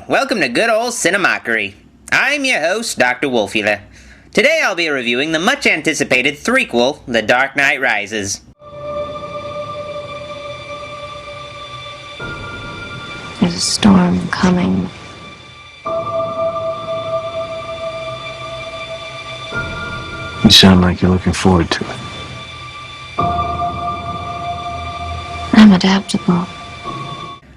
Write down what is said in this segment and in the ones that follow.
Hey, welcome to good old Cinemockery. I'm your host, Dr. Wolfula. Today I'll be reviewing the much-anticipated threequel, The Dark Knight Rises. There's a storm coming. You sound like you're looking forward to it. I'm adaptable.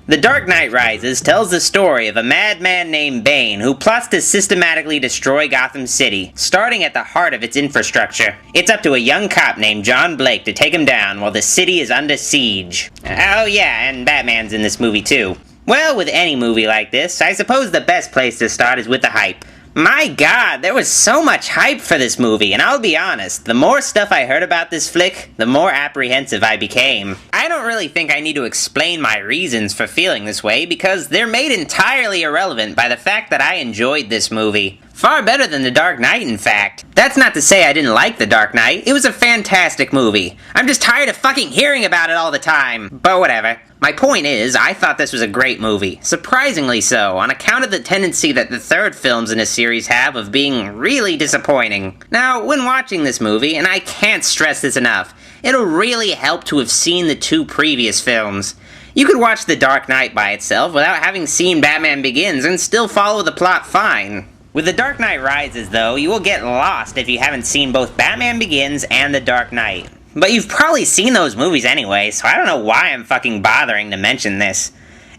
The Dark Knight Rises tells the story of a madman named Bane who plots to systematically destroy Gotham City, starting at the heart of its infrastructure. It's up to a young cop named John Blake to take him down while the city is under siege. Oh yeah, and Batman's in this movie too. Well, with any movie like this, I suppose the best place to start is with the hype. My god, there was so much hype for this movie, and I'll be honest, the more stuff I heard about this flick, the more apprehensive I became. I don't really think I need to explain my reasons for feeling this way, because they're made entirely irrelevant by the fact that I enjoyed this movie. Far better than The Dark Knight, in fact. That's not to say I didn't like The Dark Knight, it was a fantastic movie. I'm just tired of fucking hearing about it all the time. But whatever. My point is, I thought this was a great movie. Surprisingly so, on account of the tendency that the third films in a series have of being really disappointing. Now, when watching this movie, and I can't stress this enough, it'll really help to have seen the two previous films. You could watch The Dark Knight by itself without having seen Batman Begins and still follow the plot fine. With The Dark Knight Rises, though, you will get lost if you haven't seen both Batman Begins and The Dark Knight. But you've probably seen those movies anyway, so I don't know why I'm fucking bothering to mention this.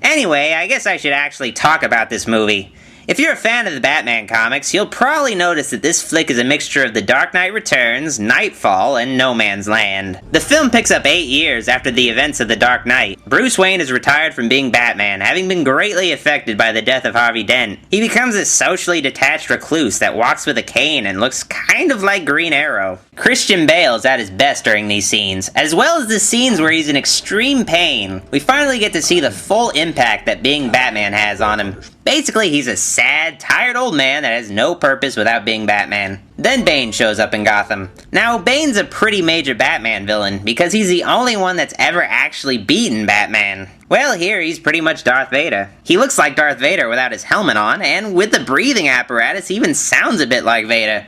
Anyway, I guess I should actually talk about this movie. If you're a fan of the Batman comics, you'll probably notice that this flick is a mixture of The Dark Knight Returns, Nightfall, and No Man's Land. The film picks up 8 years after the events of The Dark Knight. Bruce Wayne is retired from being Batman, having been greatly affected by the death of Harvey Dent. He becomes a socially detached recluse that walks with a cane and looks kind of like Green Arrow. Christian Bale is at his best during these scenes, as well as the scenes where he's in extreme pain. We finally get to see the full impact that being Batman has on him. Basically, he's a sad, tired old man that has no purpose without being Batman. Then Bane shows up in Gotham. Now, Bane's a pretty major Batman villain, because he's the only one that's ever actually beaten Batman. Well, here he's pretty much Darth Vader. He looks like Darth Vader without his helmet on, and with the breathing apparatus, he even sounds a bit like Vader.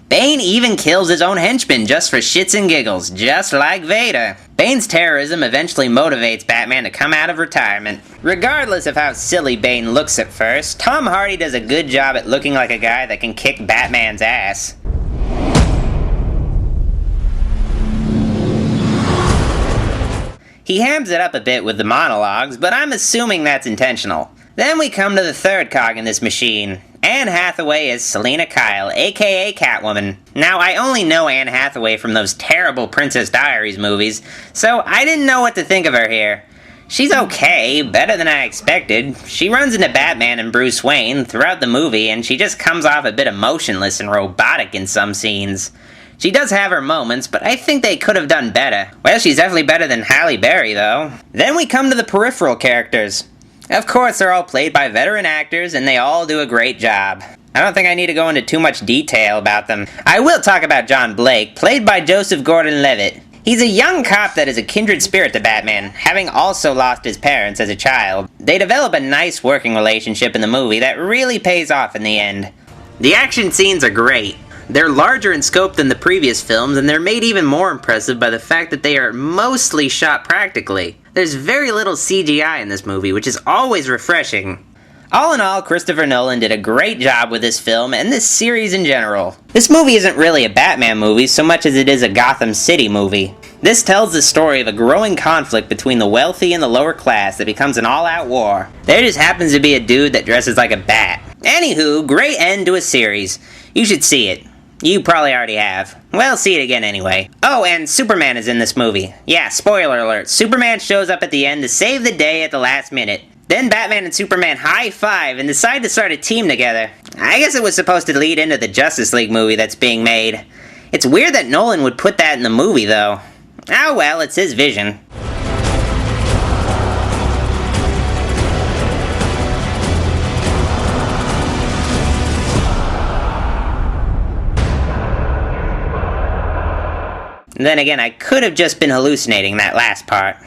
Bane even kills his own henchmen just for shits and giggles, just like Vader. Bane's terrorism eventually motivates Batman to come out of retirement. Regardless of how silly Bane looks at first, Tom Hardy does a good job at looking like a guy that can kick Batman's ass. He hams it up a bit with the monologues, but I'm assuming that's intentional. Then we come to the third cog in this machine. Anne Hathaway is Selina Kyle, aka Catwoman. Now, I only know Anne Hathaway from those terrible Princess Diaries movies, so I didn't know what to think of her here. She's okay, better than I expected. She runs into Batman and Bruce Wayne throughout the movie, and she just comes off a bit emotionless and robotic in some scenes. She does have her moments, but I think they could have done better. Well, she's definitely better than Halle Berry, though. Then we come to the peripheral characters. Of course, they're all played by veteran actors, and they all do a great job. I don't think I need to go into too much detail about them. I will talk about John Blake, played by Joseph Gordon-Levitt. He's a young cop that is a kindred spirit to Batman, having also lost his parents as a child. They develop a nice working relationship in the movie that really pays off in the end. The action scenes are great. They're larger in scope than the previous films, and they're made even more impressive by the fact that they are mostly shot practically. There's very little CGI in this movie, which is always refreshing. All in all, Christopher Nolan did a great job with this film and this series in general. This movie isn't really a Batman movie so much as it is a Gotham City movie. This tells the story of a growing conflict between the wealthy and the lower class that becomes an all-out war. There just happens to be a dude that dresses like a bat. Anywho, great end to a series. You should see it. You probably already have. Well, see it again anyway. Oh, and Superman is in this movie. Yeah, spoiler alert. Superman shows up at the end to save the day at the last minute. Then Batman and Superman high-five and decide to start a team together. I guess it was supposed to lead into the Justice League movie that's being made. It's weird that Nolan would put that in the movie, though. Oh well, it's his vision. Then again, I could have just been hallucinating that last part.